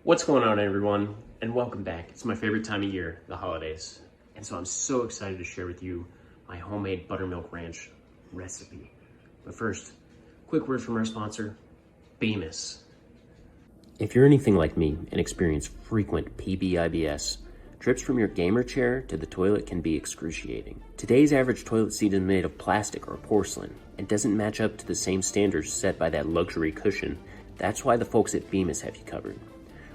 What's going on, everyone, and welcome back. It's my favorite time of year, the holidays. And so I'm so excited to share with you my homemade buttermilk ranch recipe. But first, quick word from our sponsor, Bemis. If you're anything like me and experience frequent PBIBS, trips from your gamer chair to the toilet can be excruciating. Today's average toilet seat is made of plastic or porcelain and doesn't match up to the same standards set by that luxury cushion. That's why the folks at Bemis have you covered.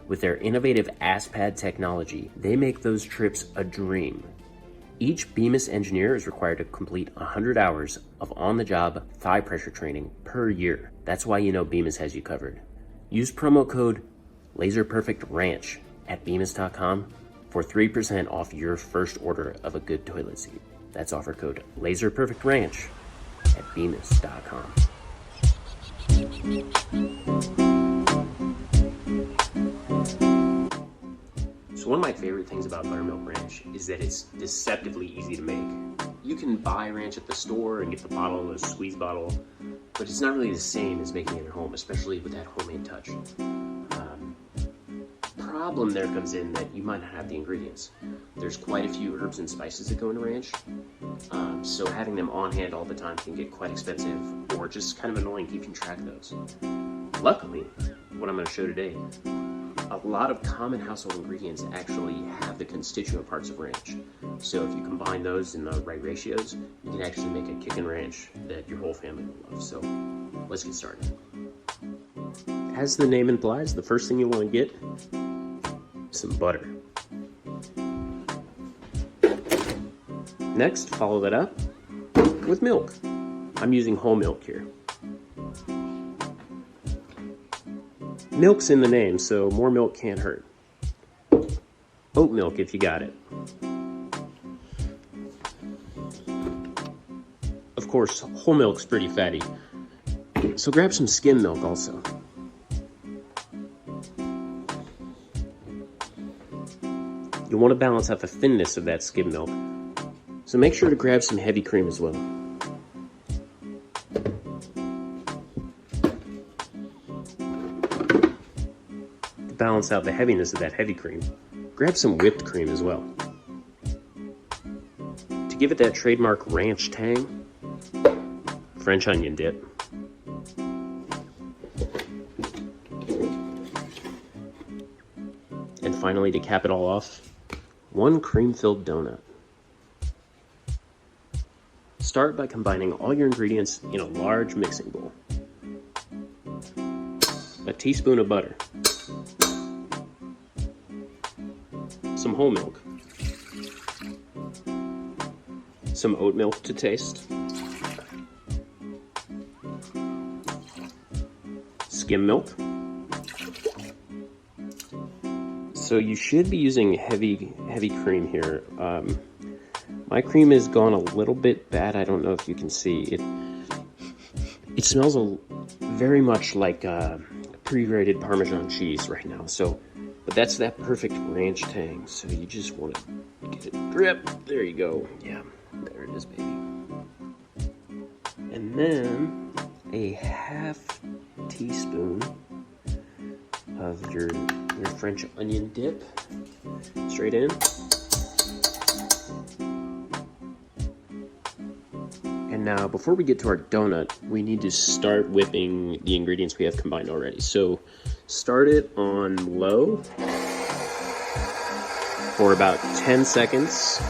With their innovative AssPad technology, they make those trips a dream. Each Bemis engineer is required to complete 100 hours of on-the-job thigh pressure training per year. That's why you know Bemis has you covered. Use promo code LaserPerfectRanch at Bemis.com for 3% off your first order of a good toilet seat. That's offer code LaserPerfectRanch at Bemis.com. So one of my favorite things about buttermilk ranch is that it's deceptively easy to make. You can buy ranch at the store and get the bottle, a squeeze bottle, but it's not really the same as making it at home, especially with that homemade touch. Problem there comes in that you might not have the ingredients. There's quite a few herbs and spices that go into ranch, so having them on hand all the time can get quite expensive or just kind of annoying keeping track of those. Luckily, what I'm going to show today, a lot of common household ingredients actually have the constituent parts of ranch. So if you combine those in the right ratios, you can actually make a kickin' ranch that your whole family will love. So let's get started. As the name implies, the first thing you want to get, some butter. Next, follow that up with milk. I'm using whole milk here. Milk's in the name, so more milk can't hurt. Oat milk if you got it. Of course, whole milk's pretty fatty, so grab some skim milk also. You'll want to balance out the thinness of that skim milk, so make sure to grab some heavy cream as well. Balance out the heaviness of that heavy cream, grab some whipped cream as well. To give it that trademark ranch tang, French onion dip. And finally, to cap it all off, one cream-filled donut. Start by combining all your ingredients in a large mixing bowl. A teaspoon of butter. Some whole milk, some oat milk to taste, skim milk. So you should be using heavy cream here. My cream has gone a little bit bad. I don't know if you can see it. It smells very much like pre-grated Parmesan cheese right now. But that's that perfect ranch tang, so you just want to get it drip. There you go. Yeah, there it is, baby. And then a half teaspoon of your French onion dip straight in. And now, before we get to our donut, we need to start whipping the ingredients we have combined already. So start it on low for about 10 seconds.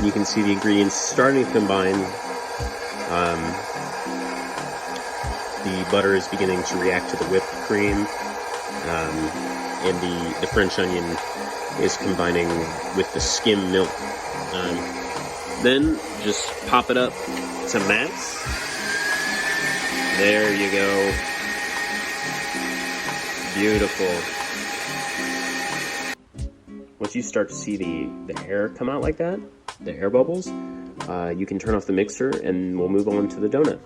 You can see the ingredients starting to combine. The butter is beginning to react to the whipped cream, and the French onion is combining with the skim milk. Then just pop it up to max. There you go. Beautiful. Once you start to see the air come out like that, the air bubbles, you can turn off the mixer and we'll move on to the donut.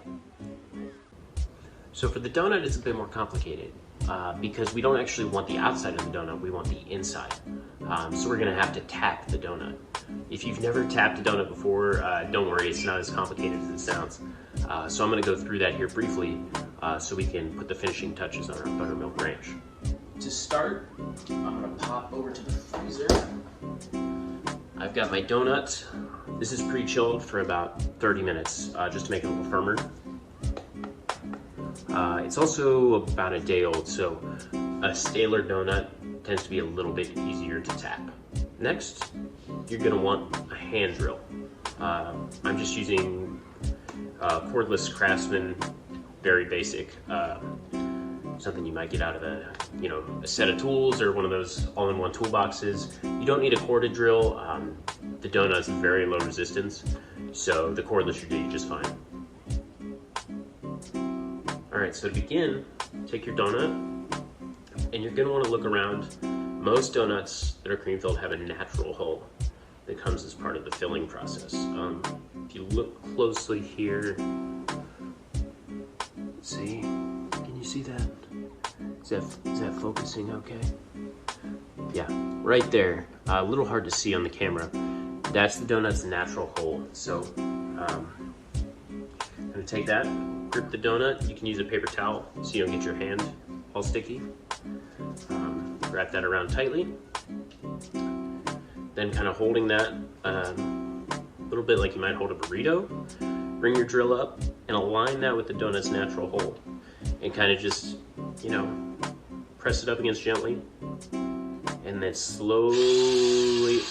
So for the donut, it's a bit more complicated because we don't actually want the outside of the donut, we want the inside. So we're gonna have to tap the donut. If you've never tapped a donut before, don't worry, it's not as complicated as it sounds. So I'm gonna go through that here briefly so we can put the finishing touches on our buttermilk ranch. To start, I'm gonna pop over to the freezer. I've got my donut. This is pre-chilled for about 30 minutes, just to make it a little firmer. It's also about a day old, so a staler donut tends to be a little bit easier to tap. Next, you're gonna want a hand drill. I'm just using cordless Craftsman, very basic. Something you might get out of a set of tools or one of those all-in-one toolboxes. You don't need a corded drill. The donut's very low resistance, so the cordless should do you just fine. All right, so to begin, take your donut, and you're gonna wanna look around. Most donuts that are cream filled have a natural hole that comes as part of the filling process. If you look closely here, see, can you see that? Is that focusing okay? Yeah, right there. A little hard to see on the camera. That's the donut's natural hole. So I'm gonna take that, grip the donut. You can use a paper towel so you don't get your hand all sticky. Wrap that around tightly. Then kind of holding that a little bit like you might hold a burrito. Bring your drill up and align that with the donut's natural hole. And kind of just, press it up against gently. And then slowly,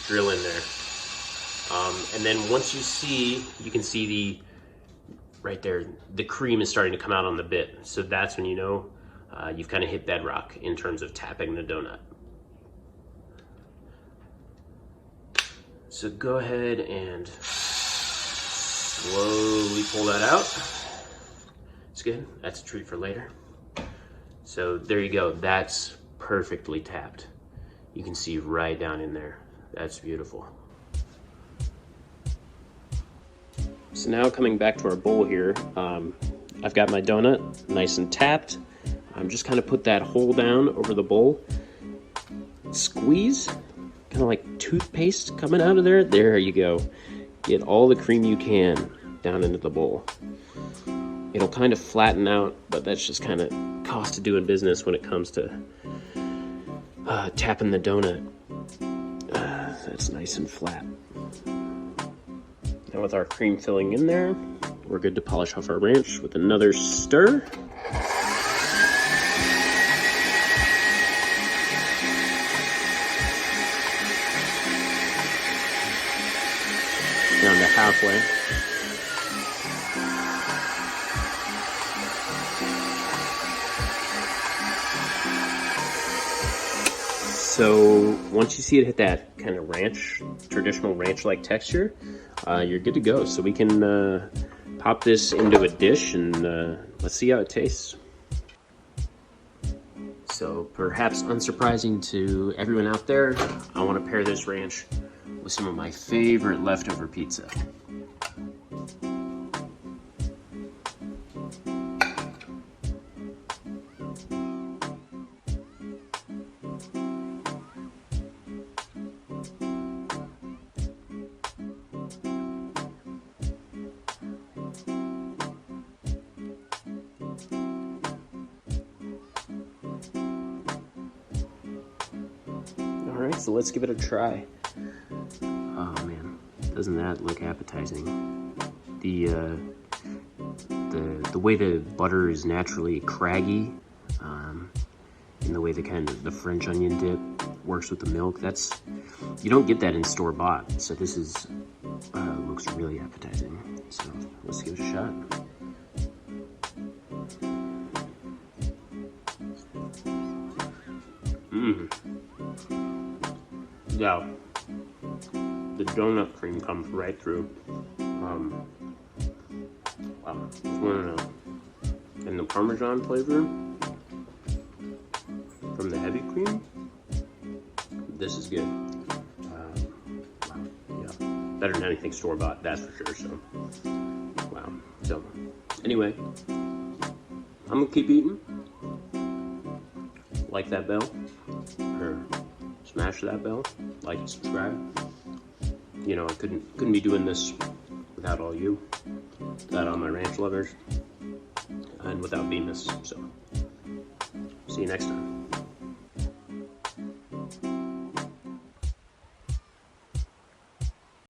drill in there. And then once you can see right there, the cream is starting to come out on the bit. So that's when you know you've kind of hit bedrock in terms of tapping the donut. So go ahead and slowly pull that out. It's good, that's a treat for later. So there you go, that's perfectly tapped. You can see right down in there. That's beautiful. So now coming back to our bowl here, I've got my donut nice and tapped. I'm just kind of put that hole down over the bowl. Squeeze, kind of like toothpaste coming out of there. There you go. Get all the cream you can down into the bowl. It'll kind of flatten out, but that's just kind of cost of doing business when it comes to tapping the donut. That's nice and flat. Now with our cream filling in there, we're good to polish off our ranch with another stir. Down to halfway. So once you see it hit that kind of traditional ranch-like texture, you're good to go. So we can pop this into a dish and let's see how it tastes. So perhaps unsurprising to everyone out there, I want to pair this ranch with some of my favorite leftover pizza. All right, so let's give it a try. Oh man, doesn't that look appetizing? The way the butter is naturally craggy, and the way the French onion dip works with the milk, you don't get that in store-bought. So this looks really appetizing. So let's give it a shot. Yeah, the donut cream comes right through. Wow, and the Parmesan flavor from the heavy cream. This is good. Wow, yeah, better than anything store-bought, that's for sure. So, wow. So, anyway, I'm gonna keep eating. Like that bell? Or smash that bell, like and subscribe. You know, I couldn't be doing this without all you, without all my ranch lovers, and without Bemis. So, see you next time.